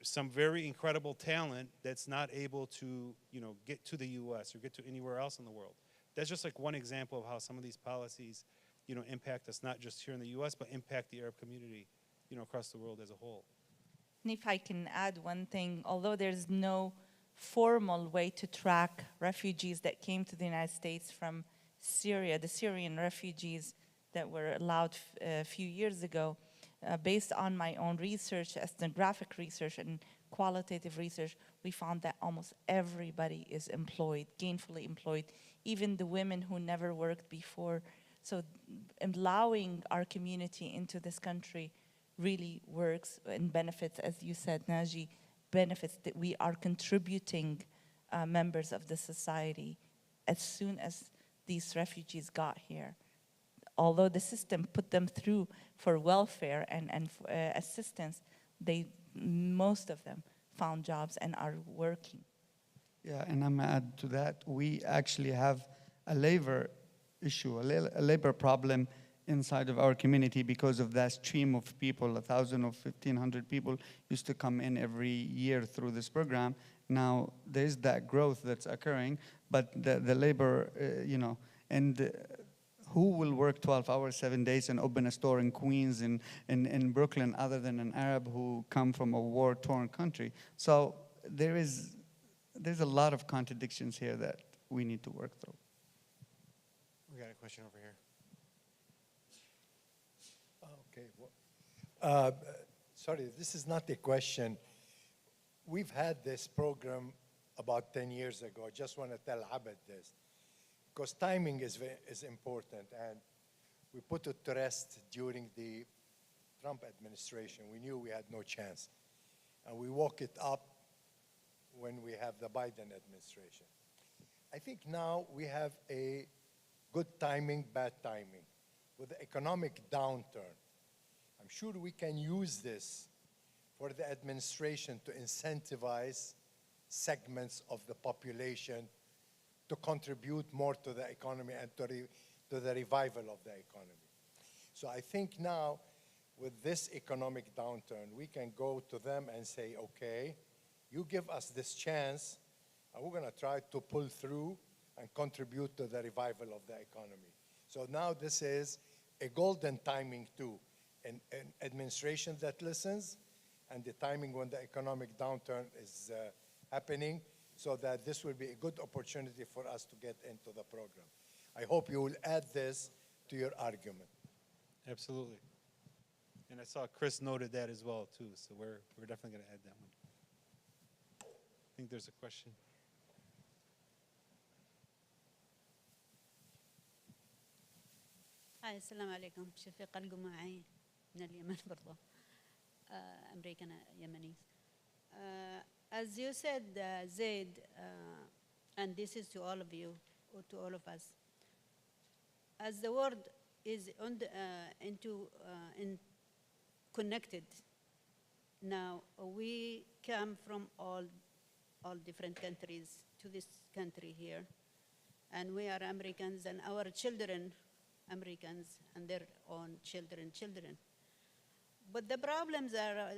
some very incredible talent that's not able to get to the U.S. or get to anywhere else in the world. That's just like one example of how some of these policies impact us, not just here in the U.S., but impact the Arab community across the world as a whole. And if I can add one thing, although there's no formal way to track refugees that came to the United States from Syria, the Syrian refugees that were allowed a few years ago, based on my own research, ethnographic research and qualitative research, we found that almost everybody is employed, gainfully employed, even the women who never worked before. So allowing our community into this country really works and benefits, as you said, Naji, benefits that we are contributing members of the society as soon as these refugees got here. Although the system put them through for welfare and assistance, most of them found jobs and are working. Yeah, and I'm gonna add to that, we actually have a labor issue, a labor problem inside of our community because of that stream of people. 1,000 or 1,500 people used to come in every year through this program. Now there's that growth that's occurring, but the labor, and who will work 12 hours, 7 days and open a store in Queens and in Brooklyn other than an Arab who come from a war-torn country? So there's a lot of contradictions here that we need to work through. We got a question over here. Okay. Well, sorry, this is not a question. We've had this program about 10 years ago. I just want to tell Abed this, because timing is important, and we put it to rest during the Trump administration. We knew we had no chance, and we woke it up when we have the Biden administration. I think now we have a good timing, bad timing. With the economic downturn, I'm sure we can use this for the administration to incentivize segments of the population to contribute more to the economy and to the revival of the economy. So I think now, with this economic downturn, we can go to them and say, okay, you give us this chance, and we're going to try to pull through and contribute to the revival of the economy. So now this is a golden timing too, an administration that listens, and the timing when the economic downturn is happening, so that this will be a good opportunity for us to get into the program. I hope you will add this to your argument. Absolutely. And I saw Chris noted that as well too, so we're definitely going to add that one. I think there's a question. هاي السلام عليكم شفيقة القماعي من اليمن برضه American Yemenis. As you said, Zaid, and this is to all of you, or to all of us, as the world is connected now, we come from all different countries to this country here, and we are Americans, and our children Americans and their own children. But the problems are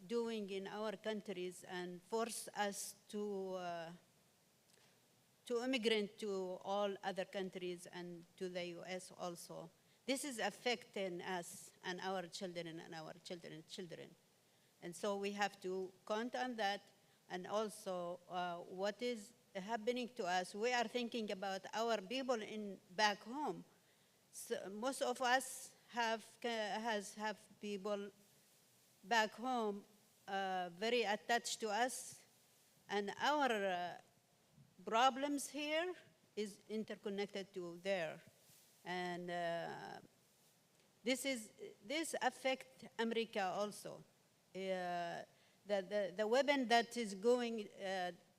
doing in our countries and force us to immigrate to all other countries and to the U.S. also. This is affecting us and our children and our children's children. And so we have to count on that. And also what is happening to us, we are thinking about our people back home. So most of us have people back home very attached to us, and our problems here is interconnected to there, and this affect America also. The weapon that is going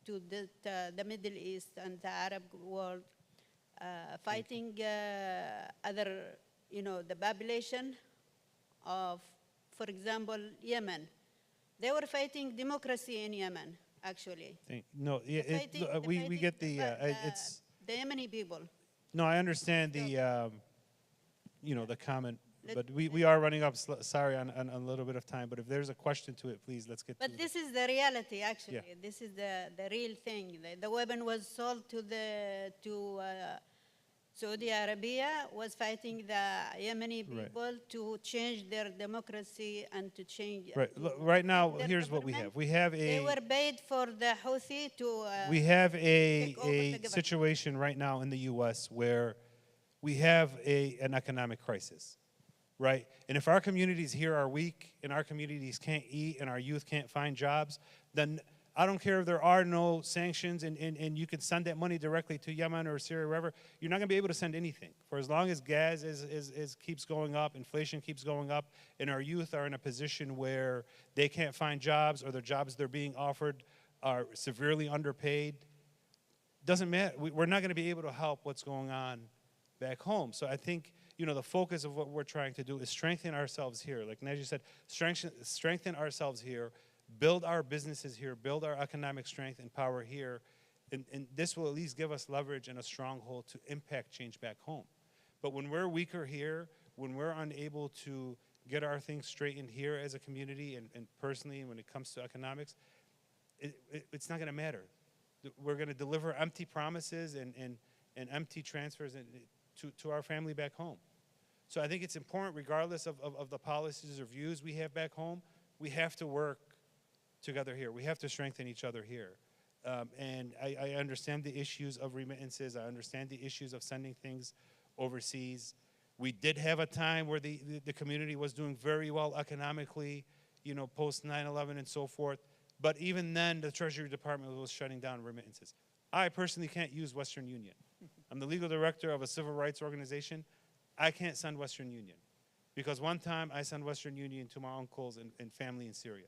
to the Middle East and the Arab world, fighting other, the population of, for example, Yemen. They were fighting democracy in Yemen, actually. We get the, it's... The Yemeni people. No, I understand the, the comment, but we are running up, sorry, on a little bit of time, but if there's a question to it, please, let's get to it. But this is the reality, actually. Yeah. This is the real thing. The weapon was sold to Saudi Arabia, was fighting the Yemeni people to change their democracy and to change. Right. Right now, here's what we have. We have They were paid for the Houthi to. We have take over the a government. situation right now in the U.S. where we have an economic crisis, right? And if our communities here are weak and our communities can't eat and our youth can't find jobs, then I don't care if there are no sanctions and you can send that money directly to Yemen or Syria, wherever, you're not going to be able to send anything. For as long as gas keeps going up, inflation keeps going up, and our youth are in a position where they can't find jobs or the jobs they're being offered are severely underpaid, doesn't matter. We're not going to be able to help what's going on back home. So I think, the focus of what we're trying to do is strengthen ourselves here. Like Najee said, strengthen ourselves here, build our businesses here, build our economic strength and power here, and this will at least give us leverage and a stronghold to impact change back home. But when we're weaker here, when we're unable to get our things straightened here as a community and personally when it comes to economics, it's not going to matter. We're going to deliver empty promises and empty transfers to our family back home. So I think it's important, regardless of the policies or views we have back home, we have to work together here. We have to strengthen each other here. And I understand the issues of remittances. I understand the issues of sending things overseas. We did have a time where the community was doing very well economically, you know, post 9/11 and so forth. But even then, the Treasury Department was shutting down remittances. I personally can't use Western Union. I'm the legal director of a civil rights organization. I can't send Western Union because one time I sent Western Union to my uncles and family in Syria.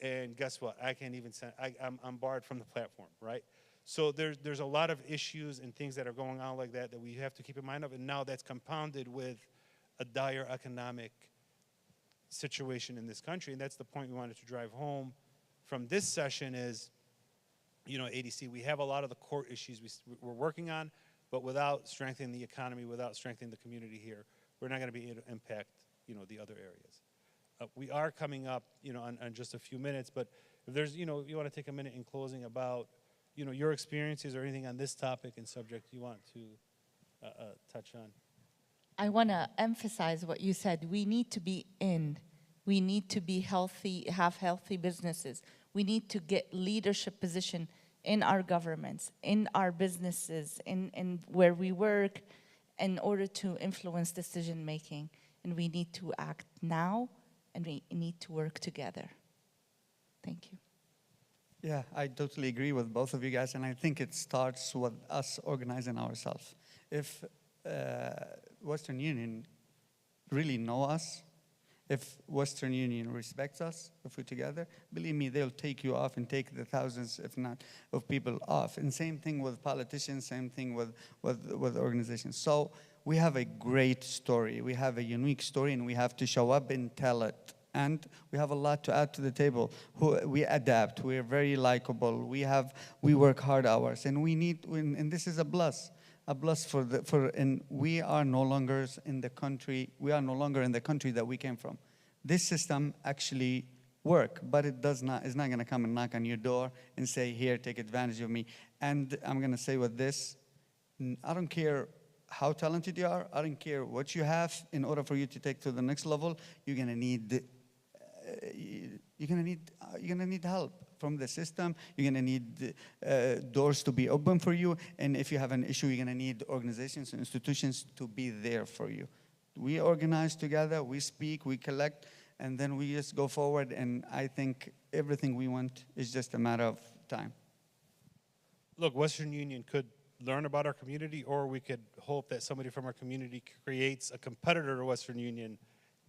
And guess what? I can't even send, I'm barred from the platform, right? So there's a lot of issues and things that are going on like that that we have to keep in mind of. And now that's compounded with a dire economic situation in this country. And that's the point we wanted to drive home from this session is, you know, ADC, we have a lot of the core issues we're working on, but without strengthening the economy, without strengthening the community here, we're not going to be able to impact, you know, the other areas. We are coming up, you know, on just a few minutes, but if there's, you know, you want to take a minute in closing about, you know, your experiences or anything on this topic and subject you want to touch on. I want to emphasize what you said. We need to be in. We need to be healthy, have healthy businesses. We need to get leadership position in our governments, in our businesses, in where we work, in order to influence decision making. And we need to act now, and we need to work together. Thank you. Yeah, I totally agree with both of you guys, and I think it starts with us organizing ourselves. If Western Union really know us, if Western Union respects us, if we're together, believe me, they'll take you off and take the thousands, if not, of people off. And same thing with politicians, same thing with organizations. So we have a great story. We have a unique story, and we have to show up and tell it. And we have a lot to add to the table. We adapt. We are very likable. We work hard hours, and we need. And this is a plus and we are no longer in the country. We are no longer in the country that we came from. This system actually work, but it does not. It's not going to come and knock on your door and say, "Here, take advantage of me." And I'm going to say with this, I don't care how talented you are. I don't care what you have. In order for you to take to the next level, you're going to need. You're gonna need help from the system. You're gonna need doors to be open for you. And if you have an issue, you're gonna need organizations and institutions to be there for you. We organize together, we speak, we collect, and then we just go forward. And I think everything we want is just a matter of time. Look, Western Union could learn about our community, or we could hope that somebody from our community creates a competitor to Western Union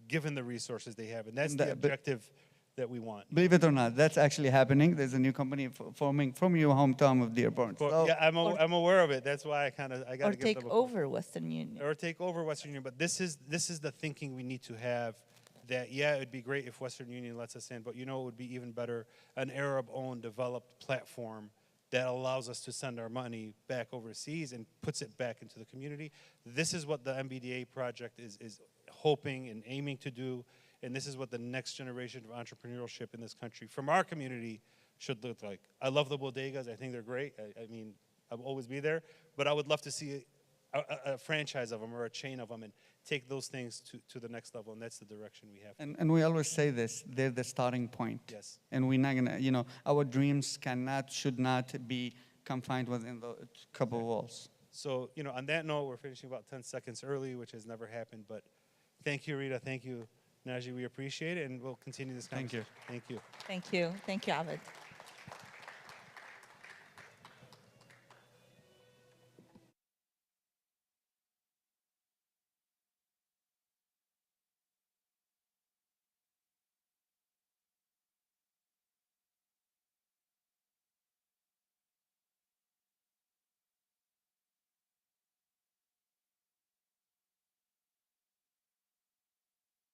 given the resources they have. And that's the objective that we want. Believe it or not, that's actually happening. There's a new company forming from your hometown of Dearborn. So, yeah, I'm aware of it. That's why I got to give them Or take over Western Union. Or take over Western Union. But this is the thinking we need to have, that, yeah, it would be great if Western Union lets us in, but you know it would be even better, an Arab-owned, developed platform that allows us to send our money back overseas and puts it back into the community. This is what the MBDA project is hoping and aiming to do, and this is what the next generation of entrepreneurship in this country from our community should look like. I love the bodegas. I think they're great. I mean, I'll always be there, but I would love to see a franchise of them or a chain of them and take those things to the next level, and that's the direction we have. And we always say this, they're the starting point. Yes. And we're not gonna, you know, our dreams should not be confined within the couple walls. So, you know, on that note, we're finishing about 10 seconds early, which has never happened, but thank you, Rita. Thank you, Naji. We appreciate it, and we'll continue this conversation. Thank you. Thank you. Thank you. Thank you, Abed.